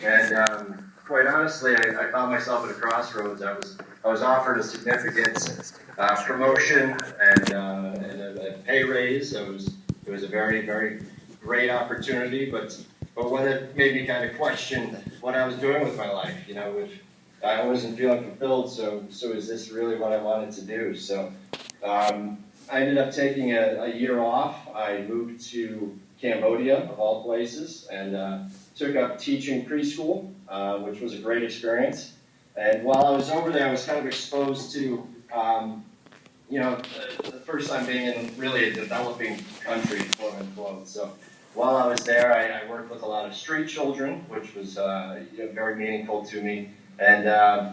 And quite honestly, I found myself at a crossroads. I was offered a significant promotion and a pay raise. It was a very, very great opportunity, but one that made me kind of question what I was doing with my life. You know, if I wasn't feeling fulfilled, so is this really what I wanted to do? So I ended up taking a year off. I moved to Cambodia, of all places, and took up teaching preschool, which was a great experience. And while I was over there, I was kind of exposed to, you know, the first time being in really a developing country, quote unquote. So while I was there, I worked with a lot of street children, which was you know, very meaningful to me, and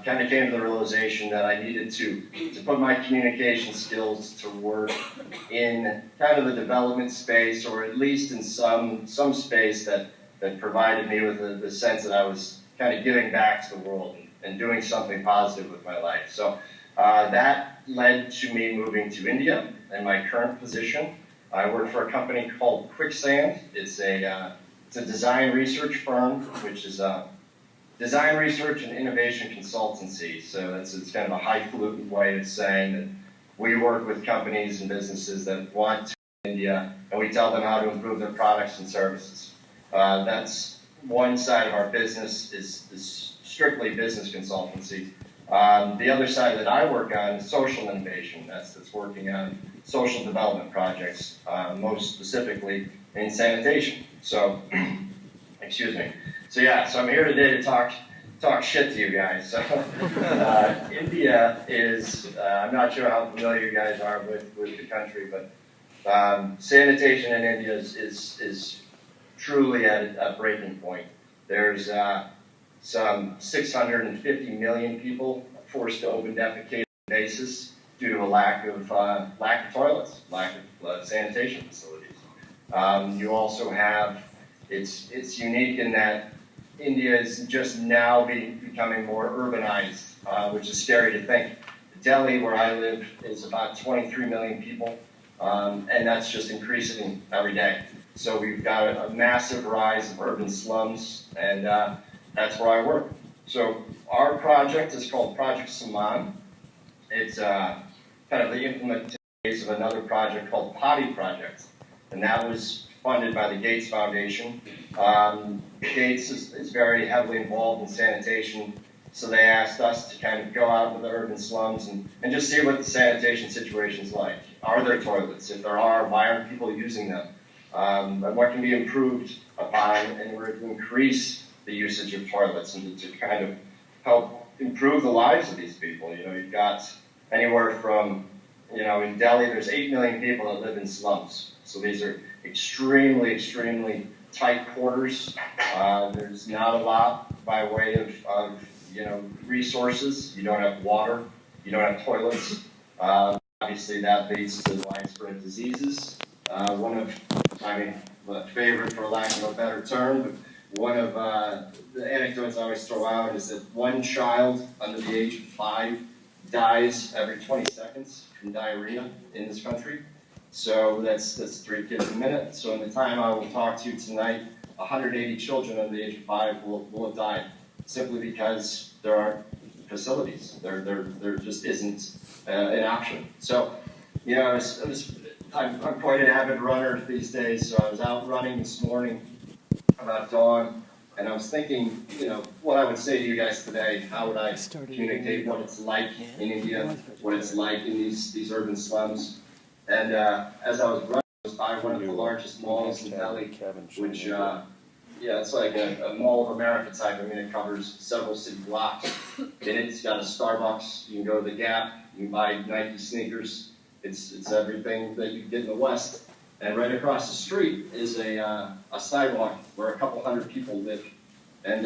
kind of came to the realization that I needed to put my communication skills to work in kind of the development space, or at least in some space that provided me with the sense that I was kind of giving back to the world and doing something positive with my life. So that led to me moving to India in my current position. I work for a company called Quicksand. It's a design research firm, which is a design research and innovation consultancy. So it's kind of a highfalutin way of saying that we work with companies and businesses that want to India, and we tell them how to improve their products and services. That's one side of our business is strictly business consultancy. The other side that I work on is social innovation. That's working on social development projects, most specifically in sanitation. So, excuse me. So yeah, so I'm here today to talk shit to you guys. So, India is, I'm not sure how familiar you guys are with the country, but sanitation in India is truly at a breaking point. There's some 650 million people forced to open defecate basis due to a lack of toilets, lack of sanitation facilities. You also have, it's unique in that India is just now becoming more urbanized, which is scary to think. Delhi, where I live, is about 23 million people, and that's just increasing every day. So we've got a massive rise of urban slums, and that's where I work. So our project is called Project Saman. It's kind of the implementation of another project called Potty Project, and that was funded by the Gates Foundation. Gates is very heavily involved in sanitation, so they asked us to kind of go out into the urban slums and just see what the sanitation situation is like. Are there toilets? If there are, why aren't people using them? And what can be improved upon in order to increase the usage of toilets and to kind of help improve the lives of these people. You know, you've got anywhere from, you know, in Delhi, there's 8 million people that live in slums. So these are extremely, extremely tight quarters. There's not a lot by way of you know, resources. You don't have water. You don't have toilets. Obviously, that leads to widespread diseases. One of, I mean, my favorite, for lack of a better term, but one of the anecdotes I always throw out is that one child under the age of 5 dies every 20 seconds from diarrhea in this country. So that's 3 kids a minute. So in the time I will talk to you tonight, 180 children under the age of 5 will have died simply because there aren't facilities. There just isn't an option. So, you know, I'm quite an avid runner these days, so I was out running this morning about dawn, and I was thinking, you know, what I would say to you guys today. How would I communicate what it's like in India, what it's like in these urban slums? And as I was running, I was by one of the largest malls in Delhi, which, yeah, it's like a Mall of America type. I mean, it covers several city blocks. In it, it's got a Starbucks. You can go to the Gap. You can buy Nike sneakers. It's everything that you get in the West. And right across the street is a sidewalk where a couple hundred people live. And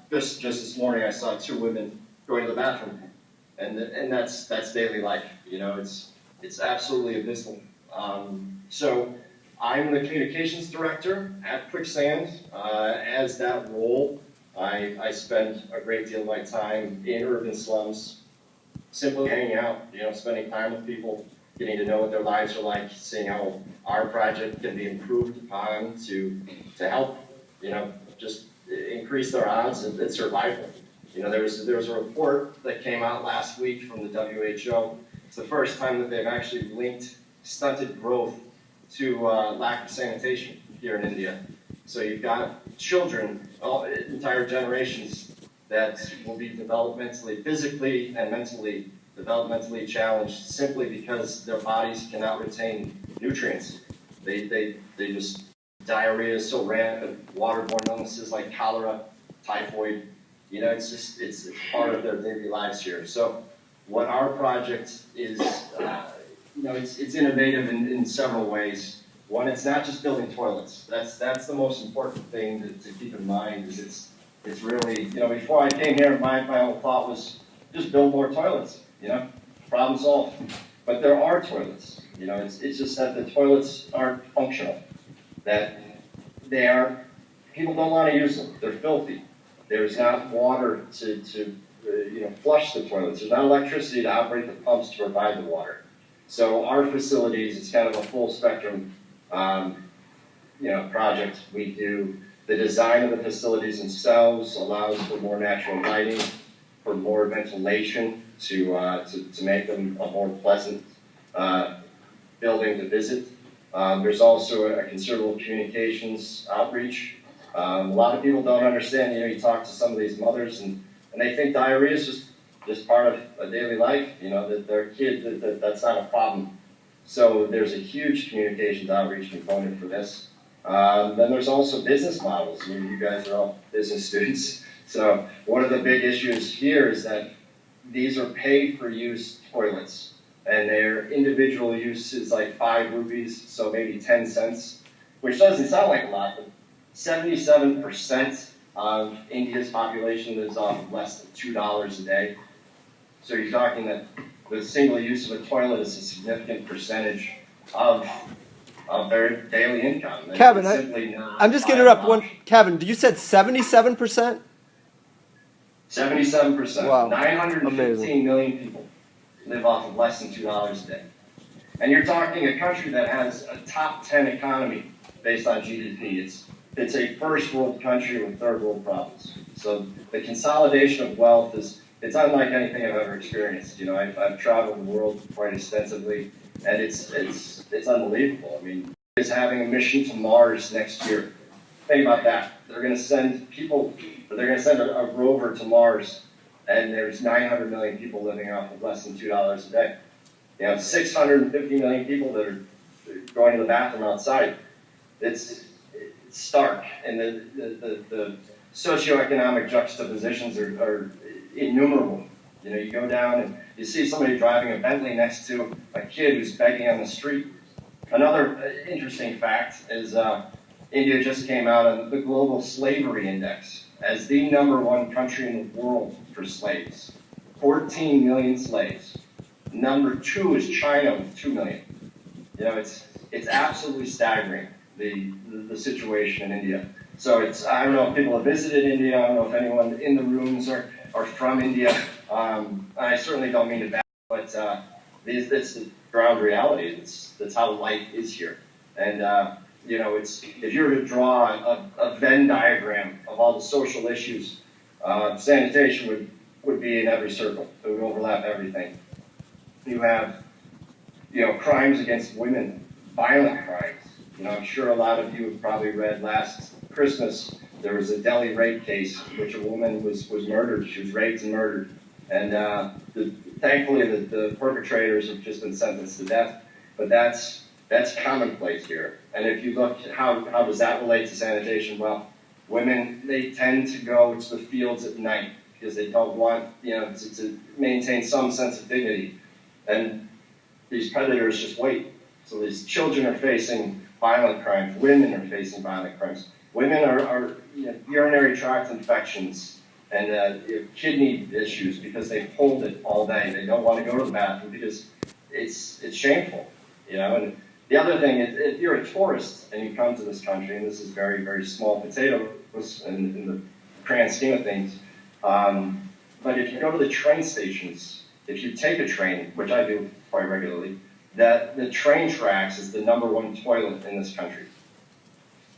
just this morning, I saw 2 women going to the bathroom, and that's daily life. You know, it's absolutely abysmal. So I'm the communications director at Quicksand. As that role, I spend a great deal of my time in urban slums, simply hanging out, you know, spending time with people, getting to know what their lives are like, seeing how our project can be improved upon to help, you know, just increase their odds of survival. You know, there was a report that came out last week from the WHO. It's the first time that they've actually linked stunted growth to lack of sanitation here in India. So you've got children, entire generations that will be developmentally, physically and mentally developmentally challenged simply because their bodies cannot retain nutrients. They just, diarrhea is so rampant, waterborne illnesses like cholera, typhoid, you know, it's part of their daily lives here. So what our project is, you know, it's innovative in several ways. One, it's not just building toilets. That's the most important thing to keep in mind. Is it's really, you know, before I came here, my whole thought was just build more toilets. You know, problem solved. But there are toilets. You know, it's just that the toilets aren't functional. That they are, people don't want to use them. They're filthy. There's not water to you know, flush the toilets. There's not electricity to operate the pumps to provide the water. So our facilities, it's kind of a full spectrum, you know, project. We do the design of the facilities themselves allows for more natural lighting, for more ventilation to make them a more pleasant building to visit. There's also a considerable communications outreach. A lot of people don't understand, you know, you talk to some of these mothers and they think diarrhea is just part of a daily life, you know, that their kid, that's not a problem. So there's a huge communications outreach component for this. Then there's also business models. You guys are all business students. So one of the big issues here is that these are pay-for-use toilets, and their individual use is like 5 rupees, so maybe 10 cents, which doesn't sound like a lot, but 77% of India's population lives off of less than $2 a day. So you're talking that the single use of a toilet is a significant percentage of their daily income. Kevin, I'm just going to interrupt one. Kevin, you said 77%? 77%. Wow. 915 million people live off of less than $2 a day. And you're talking a country that has a top 10 economy based on GDP. It's a first world country with third world problems. So the consolidation of wealth it's unlike anything I've ever experienced. You know, I've traveled the world quite extensively, and it's unbelievable. I mean, it's having a mission to Mars next year. Think about that. They're going to send a rover to Mars, and there's 900 million people living off of less than $2 a day. You know, 650 million people that are going to the bathroom outside. It's stark, and the socioeconomic juxtapositions are innumerable. You know, you go down and you see somebody driving a Bentley next to a kid who's begging on the street. Another interesting fact is India just came out on the Global Slavery Index as the #1 country in the world for slaves. 14 million slaves. Number 2 is China with 2 million. You know, it's absolutely staggering, the situation in India. So I don't know if people have visited India. I don't know if anyone in the rooms are from India. I certainly don't mean to back, but it's the ground reality. That's how life is here. And you know, if you were to draw a Venn diagram of all the social issues, sanitation would be in every circle. It would overlap everything. You have, you know, crimes against women, violent crimes. You know, I'm sure a lot of you have probably read last Christmas, there was a Delhi rape case in which a woman was murdered. She was raped and murdered. And thankfully, the perpetrators have just been sentenced to death. But that's commonplace here. And if you look at how does that relate to sanitation, well, women, they tend to go to the fields at night because they don't want, you know, to maintain some sense of dignity. And these predators just wait. So these children are facing violent crimes. Women are facing violent crimes. Women are you know, urinary tract infections and kidney issues because they hold it all day. They don't want to go to the bathroom because it's shameful, you know. And the other thing is, if you're a tourist and you come to this country, and this is very, very small potatoes in the grand scheme of things, but if you go to the train stations, if you take a train, which I do quite regularly, that the train tracks is the #1 toilet in this country.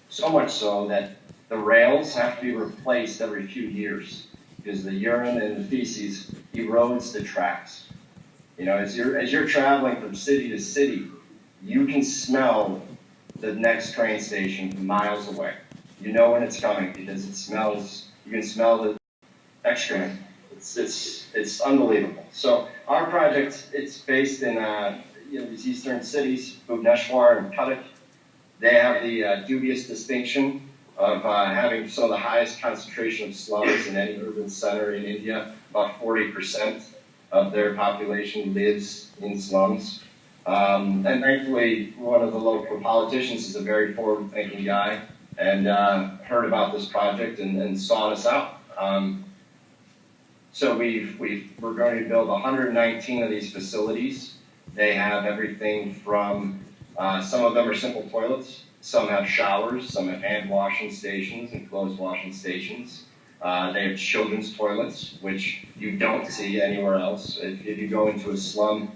So much so that the rails have to be replaced every few years because the urine and the feces erodes the tracks. You know, as you're traveling from city to city, you can smell the next train station miles away. You know when it's coming because it smells. You can smell the excrement. It's unbelievable. So our project, it's based in these eastern cities, Bhubaneswar and Cuttack. They have the dubious distinction of having some of the highest concentration of slums in any urban center in India. About 40% of their population lives in slums. And thankfully, one of the local politicians is a very forward-thinking guy and heard about this project and sought us out. So we're going to build 119 of these facilities. They have everything from, some of them are simple toilets, some have showers, some have hand washing stations and clothes washing stations. They have children's toilets, which you don't see anywhere else. If you go into a slum,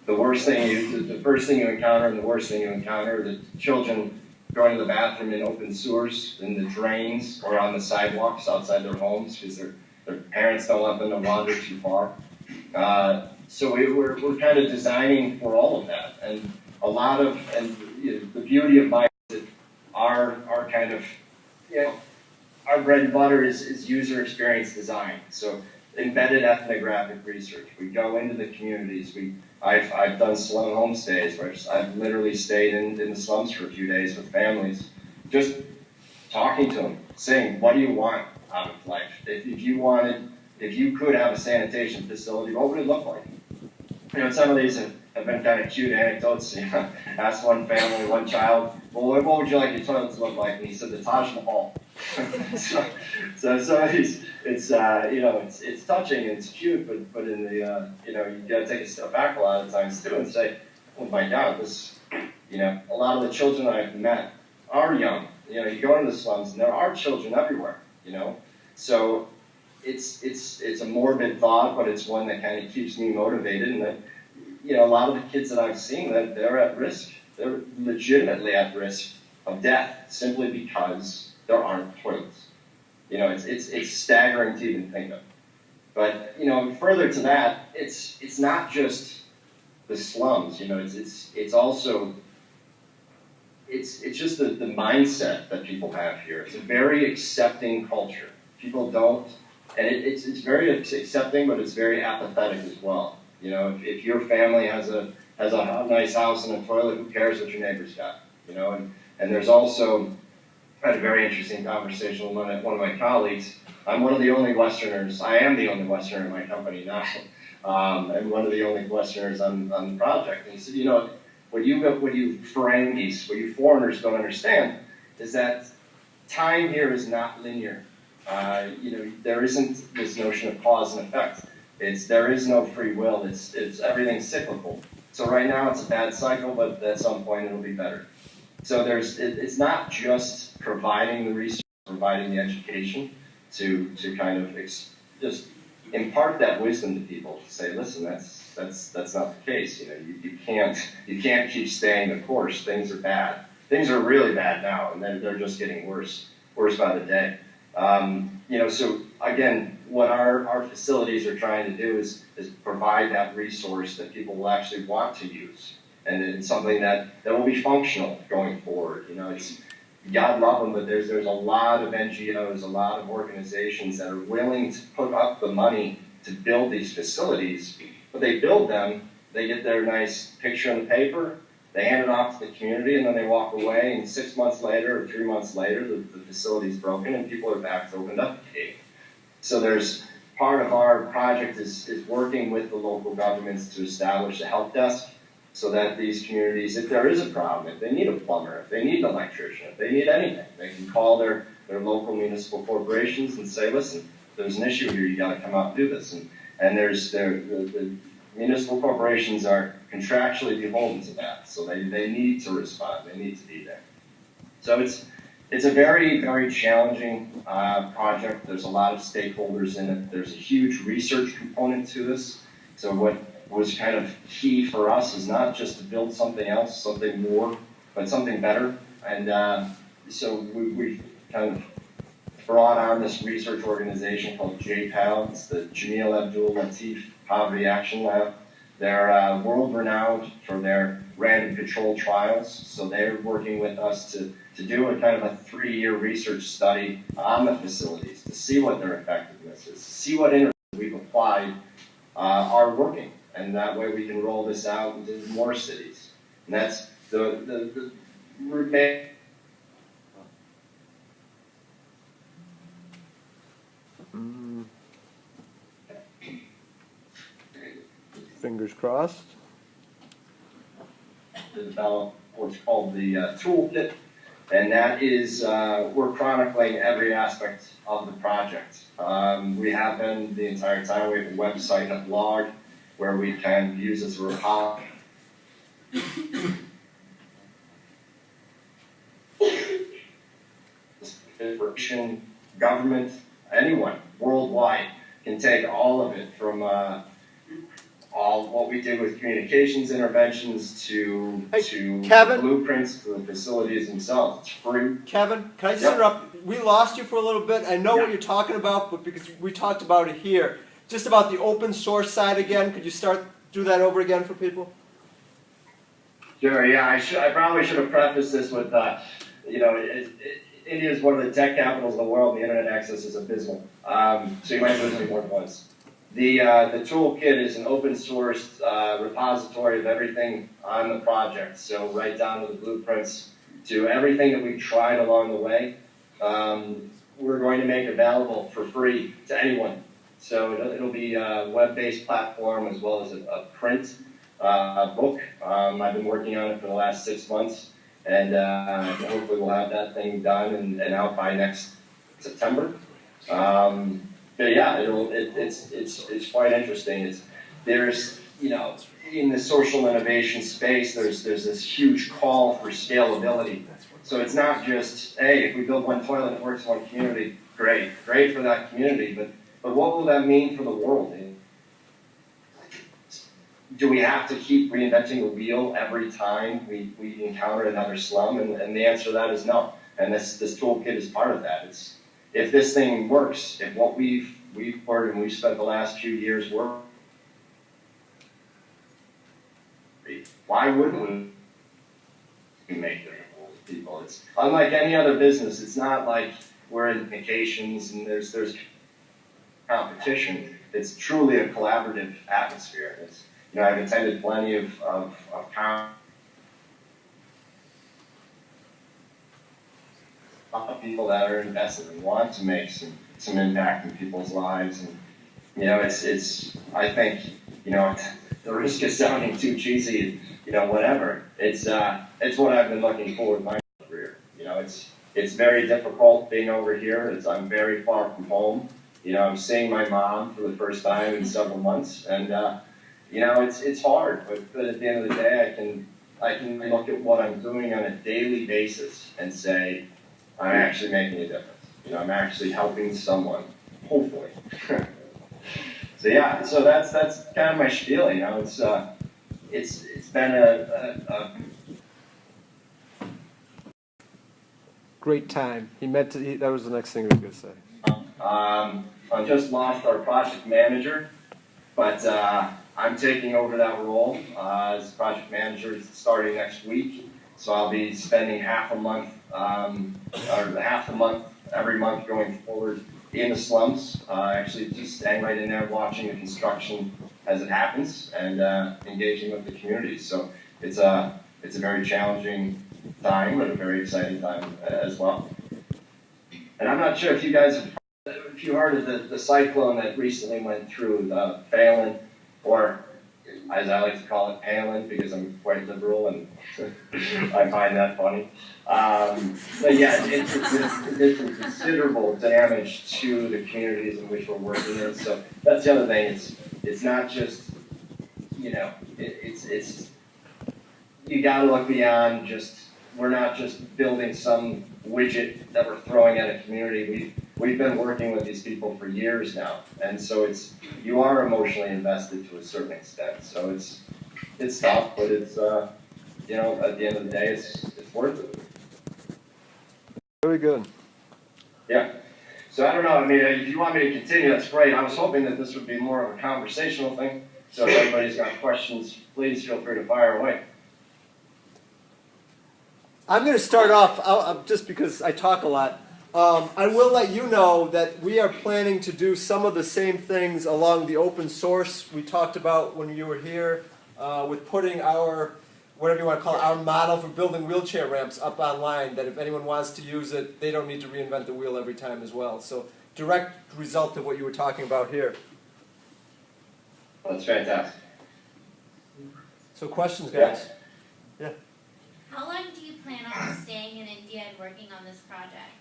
the first thing you encounter and the worst thing you encounter are the children going to the bathroom in open sewers, in the drains, or on the sidewalks outside their homes because their parents don't let them to wander too far. So we're kind of designing for all of that, and the beauty of my our kind of our bread and butter is user experience design. So embedded ethnographic research. We go into the communities. I've done slum homestays where I've literally stayed in the slums for a few days with families, just talking to them, saying, what do you want out of life? If you could have a sanitation facility, what would it look like? You know, some of these have been kind of cute anecdotes. You know, asked one family, one child, well, what would you like your toilet to look like? And he said, the Taj Mahal. so some of these, it's touching and it's cute, but in the you got to take a step back a lot of times too and say, oh my God, a lot of the children I've met are young. You know, you go into the slums and there are children everywhere. You know, so it's a morbid thought, but it's one that kind of keeps me motivated. And that, a lot of the kids that I've seen, that they're at risk. They're legitimately at risk of death simply because there aren't toilets. You know, it's staggering to even think of. But further to that, it's not just the slums. You know, it's also it's just the mindset that people have here. It's a very accepting culture. People don't, and it's very accepting, but it's very apathetic as well. You know, if your family has a nice house and a toilet, who cares what your neighbor's got? You know, and there's also, I had a very interesting conversation with one of my colleagues. I'm one of the only Westerners. I am the only Westerner in my company now, and one of the only Westerners on the project. And he said, what you Ferengis, what you foreigners don't understand is that time here is not linear. There isn't this notion of cause and effect. There is no free will. It's everything's cyclical. So right now it's a bad cycle, but at some point it'll be better. So it's not just providing the research, providing the education to kind of just impart that wisdom to people. To say, listen, that's not the case. You can't keep staying the course. Things are bad. Things are really bad now, and they're just getting worse by the day. So again, what our facilities are trying to do is provide that resource that people will actually want to use, and it's something that will be functional going forward. God love them, but there's a lot of NGOs, a lot of organizations that are willing to put up the money to build these facilities, but they build them, they get their nice picture in the paper, they hand it off to the community, and then they walk away, and 6 months later or 3 months later, the facility's broken and people are back to open up the gate. So there's part of our project is working with the local governments to establish a help desk so that these communities, if there is a problem, if they need a plumber, if they need an electrician, if they need anything, they can call their local municipal corporations and say, listen, there's an issue here, you got to come out and do this. And the municipal corporations are contractually beholden to that, so they need to respond, they need to be there. So it's a very, very challenging project. There's a lot of stakeholders in it. There's a huge research component to this. So what was kind of key for us is not just to build something else, something more, but something better. And so we kind of brought on this research organization called JPAL. It's the Jamil Abdul Latif Poverty Action Lab. They're world-renowned for their random control trials, so they're working with us to do a kind of a 3-year research study on the facilities to see what their effectiveness is, to see what interventions we've applied are working, and that way we can roll this out into more cities. And that's the root. Fingers crossed. To develop what's called the toolkit, and that is we're chronicling every aspect of the project. We have been the entire time. We have a website and a blog where we can use as a repository. Government, anyone worldwide can take all of it from all what we did with communications interventions to Kevin? blueprints to the facilities themselves. It's free. Kevin, can I just interrupt? We lost you for a little bit. I know what you're talking about, but because we talked about it here, just about the open source side again, could you do that over again for people? Sure. Yeah, I probably should have prefaced this with, India is one of the tech capitals of the world. The internet access is abysmal. So you might lose me more than once. The toolkit is an open source repository of everything on the project. So right down to the blueprints, to everything that we've tried along the way, we're going to make available for free to anyone. So it'll be a web-based platform as well as a print book. I've been working on it for the last 6 months, and hopefully we'll have that thing done and out by next September. But yeah, it's quite interesting. There's in the social innovation space, there's this huge call for scalability. So it's not just, hey, if we build one toilet that works in one community, great for that community, but what will that mean for the world? Do we have to keep reinventing the wheel every time we encounter another slum? And the answer to that is no. And this toolkit is part of that. If this thing works, if what we've worked and we've spent the last few years working, why wouldn't we make it with people? It's unlike any other business. It's not like we're in vacations and there's competition. It's truly a collaborative atmosphere. I've attended plenty of people that are invested and want to make some impact in people's lives, and I think the risk of sounding too cheesy, whatever. It's what I've been looking for in my career. It's very difficult being over here. I'm very far from home. I'm seeing my mom for the first time in several months, and it's hard. But at the end of the day, I can look at what I'm doing on a daily basis and say, I'm actually making a difference. I'm actually helping someone, hopefully. So that's kind of my spiel. It's been a great time. That was the next thing I was going to say. I just lost our project manager, but I'm taking over that role as project manager starting next week. So I'll be spending half a month every month going forward in the slums, actually just staying right in there, watching the construction as it happens, and engaging with the community. So it's a very challenging time, but a very exciting time as well. And I'm not sure if you guys have heard of the cyclone that recently went through Phelan, or as I like to call it, Palin, because I'm quite liberal and I find that funny. But yeah, it did some considerable damage to the communities in which we're working in. So that's the other thing. It's not just, it's you got to look beyond just, we're not just building some widget that we're throwing at a community. We've been working with these people for years now, and so you are emotionally invested to a certain extent. So it's tough, but it's at the end of the day, it's worth it. Very good. Yeah. So I don't know, I mean, if you want me to continue, that's great. I was hoping that this would be more of a conversational thing. So if everybody's got questions, please feel free to fire away. I'm going to start off, just because I talk a lot. I will let you know that we are planning to do some of the same things along the open source we talked about when you were here, with putting our, whatever you want to call it, our model for building wheelchair ramps up online, that if anyone wants to use it, they don't need to reinvent the wheel every time as well. So direct result of what you were talking about here. That's fantastic. So questions, guys? Yeah. How long do you plan on staying in India and working on this project?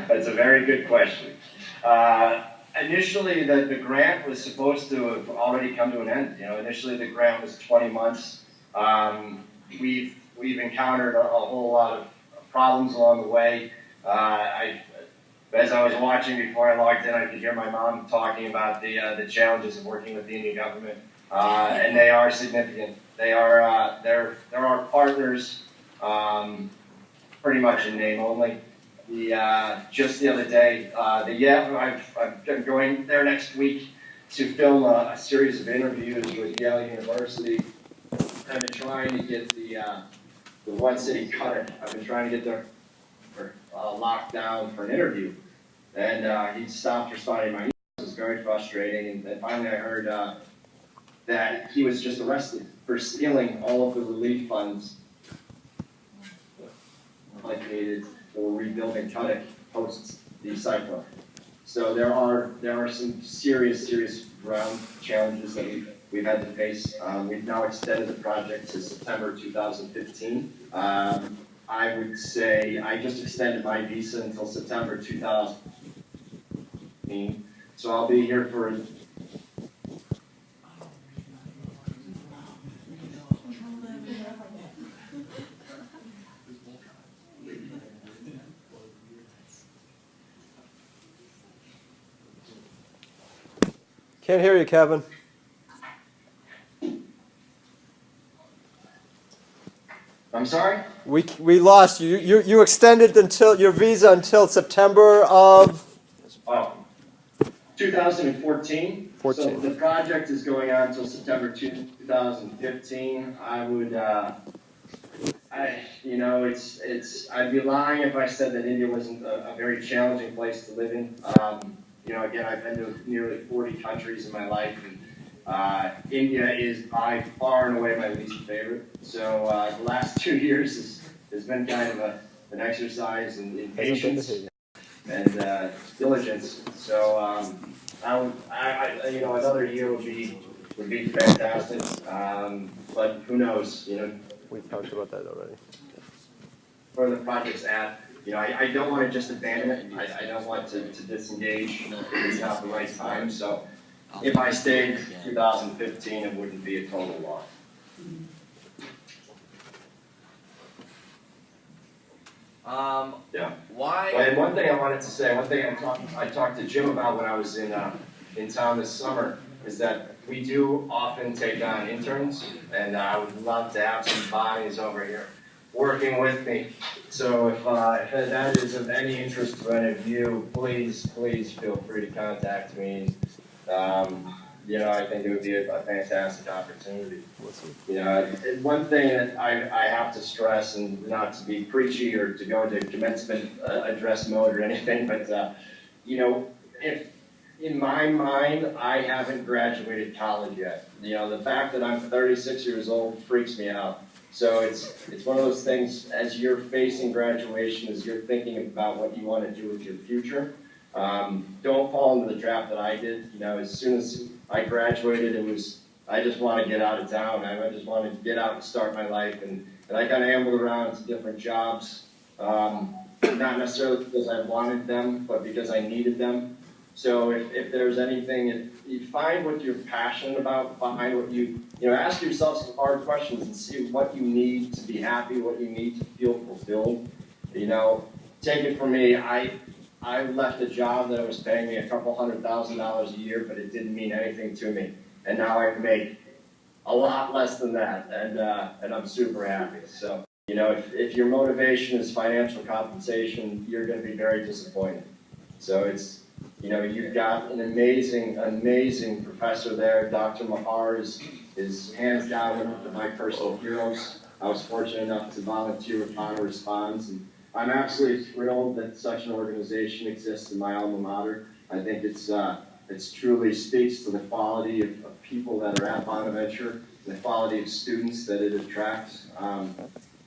That's a very good question. Initially, the grant was supposed to have already come to an end. You know, initially the grant was 20 months. We've encountered a whole lot of problems along the way. As I was watching before I logged in, I could hear my mom talking about the challenges of working with the Indian government, and they are significant. They are they're our partners, pretty much in name only. Just the other day, I'm going there next week to film a series of interviews with Yale University. I've been trying to get the one city cutter. I've been trying to get their locked down for an interview, and he stopped responding to my emails. It was very frustrating, and finally I heard that he was just arrested for stealing all of the relief funds allocated for rebuilding Cuttack post the cyclone. So there are some serious ground challenges that we've had to face. We've now extended the project to September 2015. I would say I just extended my visa until September 2015. So I'll be here for Can't hear you, Kevin. I'm sorry? We lost you. You extended until your visa until September of 2014. 14. So the project is going on until September 2015. I would, I'd be lying if I said that India wasn't a very challenging place to live in. Again, I've been to nearly 40 countries in my life, and India is by far and away my least favorite. So the last 2 years has been kind of an exercise in patience and diligence. So another year would be fantastic. But who knows? We talked about that already. Where the project's at. I don't want to just abandon it. I don't want to disengage if it's not the right time. So if I stayed 2015, it wouldn't be a total loss. Yeah. Why? And one thing I wanted to say, one thing I talked to Jim about when I was in town this summer, is that we do often take on interns, and I would love to have some bodies over here working with me. So if that is of any interest to any of you, please feel free to contact me. I think it would be a fantastic opportunity. One thing that I have to stress, and not to be preachy or to go into commencement address mode or anything, but if in my mind I haven't graduated college yet. The fact that I'm 36 years old freaks me out. So it's one of those things, as you're facing graduation, as you're thinking about what you want to do with your future, don't fall into the trap that I did. As soon as I graduated, I just want to get out of town. I just wanted to get out and start my life, and I kind of ambled around to different jobs, not necessarily because I wanted them, but because I needed them. So if there's anything, if you find what you're passionate about, find what ask yourself some hard questions and see what you need to be happy, what you need to feel fulfilled. Take it from me, I left a job that was paying me a couple $100,000 a year, but it didn't mean anything to me. And now I make a lot less than that, and I'm super happy. So, if your motivation is financial compensation, you're going to be very disappointed. So you've got an amazing professor there. Dr. Mahar is hands down one of my personal heroes. I was fortunate enough to volunteer with Honor Responds, and I'm absolutely thrilled that such an organization exists in my alma mater. I think it's truly speaks to the quality of people that are at Bonaventure, the quality of students that it attracts.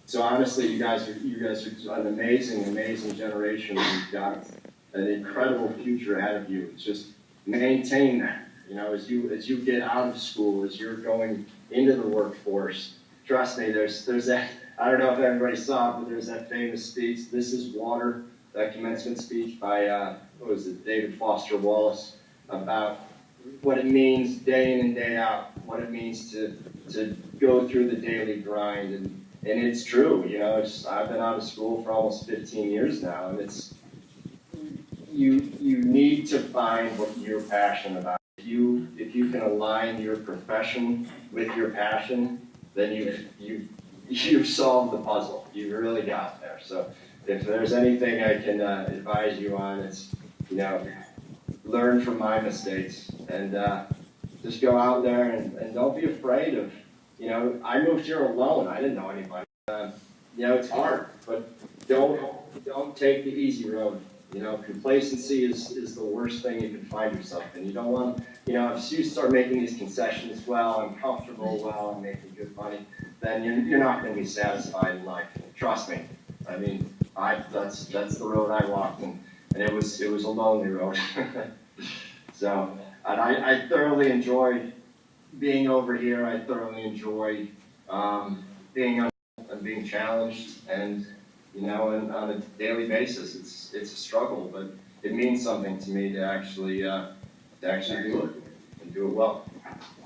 So honestly, you guys are an amazing generation. You've got an incredible future ahead of you. It's just maintain that. As you get out of school, as you're going into the workforce, trust me, there's that. I don't know if everybody saw it, but there's that famous speech, "This is Water," that commencement speech by David Foster Wallace, about what it means day in and day out, what it means to go through the daily grind, and it's true. I've been out of school for almost 15 years now, and you need to find what you're passionate about. If you can align your profession with your passion, then you've solved the puzzle. You've really got there. So if there's anything I can advise you on, it's learn from my mistakes and just go out there and don't be afraid of. I moved here alone. I didn't know anybody. It's hard, but don't take the easy road. Complacency is the worst thing you can find yourself in. You don't want, if you start making these concessions, well, I'm comfortable, I'm making good money, then you're not going to be satisfied in life. Trust me. I mean, that's the road I walked, and it was a lonely road. So, and I thoroughly enjoy being over here. I thoroughly enjoy being challenged, and and on a daily basis, it's a struggle, but it means something to me to actually do it and do it well.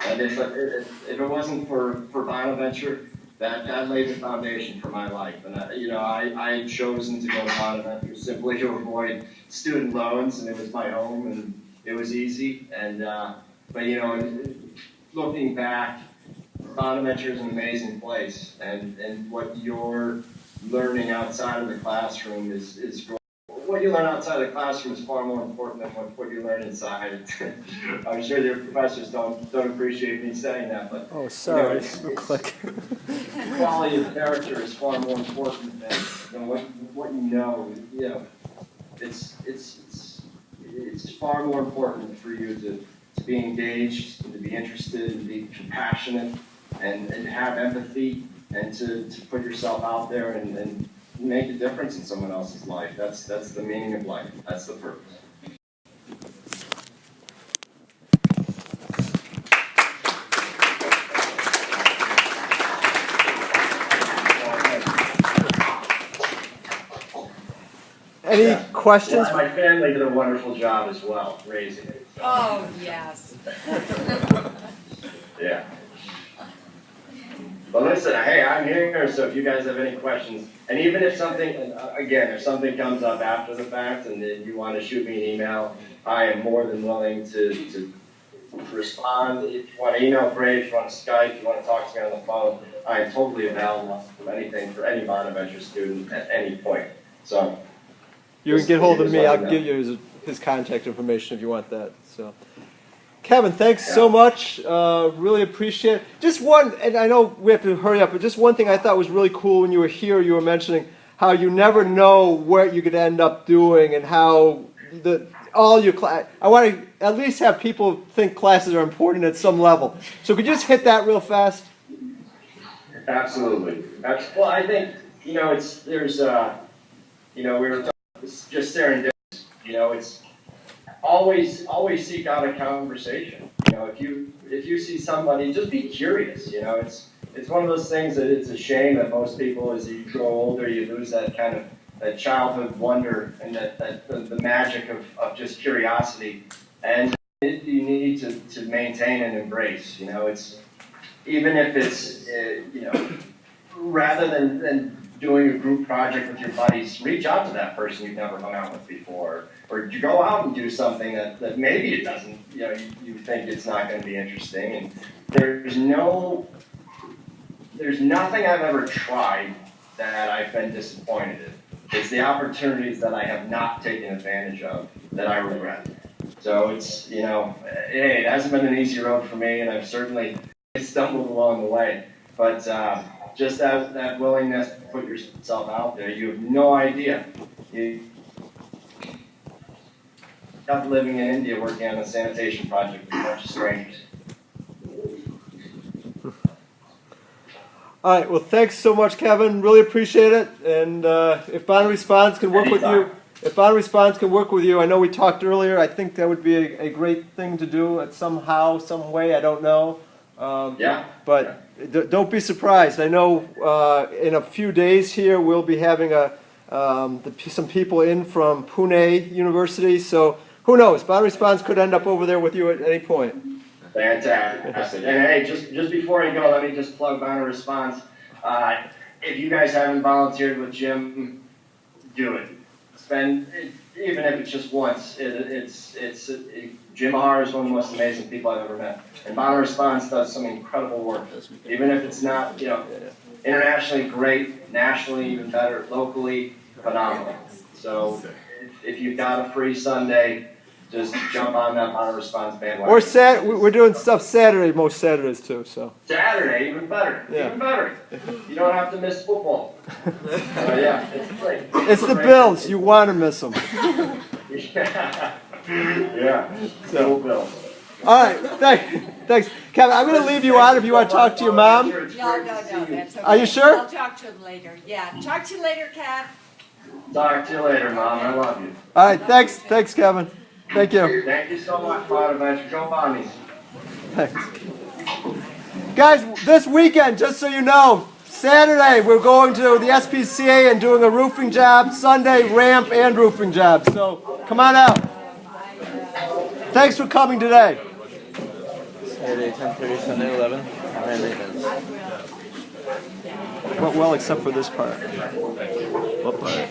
And if it wasn't for Bonaventure, that laid the foundation for my life. And I had chosen to go to Bonaventure simply to avoid student loans, and it was my home, and it was easy. And but looking back, Bonaventure is an amazing place, and what you're learning outside of the classroom is what you learn outside of the classroom is far more important than what you learn inside. I'm sure your professors don't appreciate me saying that, but sorry, the quality of character is far more important than what you know. It's far more important for you to be engaged, and to be interested, and be compassionate, and have empathy, and to put yourself out there and make a difference in someone else's life. That's the meaning of life. That's the purpose. Any questions? Well, my family did a wonderful job as well, raising it. So. Oh, yes. Yeah. But listen, hey, I'm here, so if you guys have any questions, and even if something, if something comes up after the fact and then you want to shoot me an email, I am more than willing to respond. If you want to email, great. If you want to Skype, if you want to talk to me on the phone, I am totally available for anything for any Bonaventure student at any point. So you can get hold of me. I'll give you his contact information if you want that. So. Kevin, thanks so much. Really appreciate it. Just one, and I know we have to hurry up, but just one thing I thought was really cool when you were here, you were mentioning how you never know what you could end up doing and how all your class, I want to at least have people think classes are important at some level. So could you just hit that real fast? Absolutely. Well, I think, we were talking, it's just serendipitous, it's always seek out a conversation. If you see somebody, just be curious. It's one of those things that it's a shame that most people, as you grow older, you lose that kind of that childhood wonder and the magic of just curiosity. And you need to maintain and embrace. It's even if it's rather than doing a group project with your buddies, reach out to that person you've never hung out with before, or you go out and do something that maybe it doesn't, you think it's not going to be interesting. And there's nothing I've ever tried that I've been disappointed in. It's the opportunities that I have not taken advantage of that I regret. So it's, you know, hey, it hasn't been an easy road for me, and I've certainly stumbled along the way. But just that willingness to put yourself out there, you have no idea. You got living in India working on a sanitation project with a bunch of strangers. All right. Well, thanks so much, Kevin. Really appreciate it. And if Bond Response can work with you, I know we talked earlier. I think that would be a great thing to do at somehow, some way. I don't know. But don't be surprised. I know in a few days here we'll be having some people in from Pune University. So who knows? Bond Response could end up over there with you at any point. Fantastic. And hey, just before you go, let me just plug Bond Response. If you guys haven't volunteered with Jim, do it. Even if it's just once. Jim Mahar is one of the most amazing people I've ever met. And Bond Response does some incredible work. Even if it's not, internationally great, nationally even better, locally phenomenal. So if you've got a free Sunday, just jump on that Bond Response bandwagon. We're doing stuff Saturday, most Saturdays too. So Saturday, even better. Yeah. Even better. You don't have to miss football. It's great. It's the Bills. You want to miss them. Yeah. So Bills. All right. Thanks, Kevin. I'm going to leave you on if you want to talk to your mom. No, that's okay. Are you sure? I'll talk to him later. Yeah, talk to you later, Kev. Talk to you later, Mom. I love you. All right. Thanks, Kevin. Thank you. Thank you so much, Bond Adventure. Go Bonnies. Thanks. Guys, this weekend, just so you know, Saturday we're going to the SPCA and doing a roofing job. Sunday, ramp and roofing job. So come on out. Thanks for coming today. Saturday 10:30, Sunday 11. Well, except for this part. What part?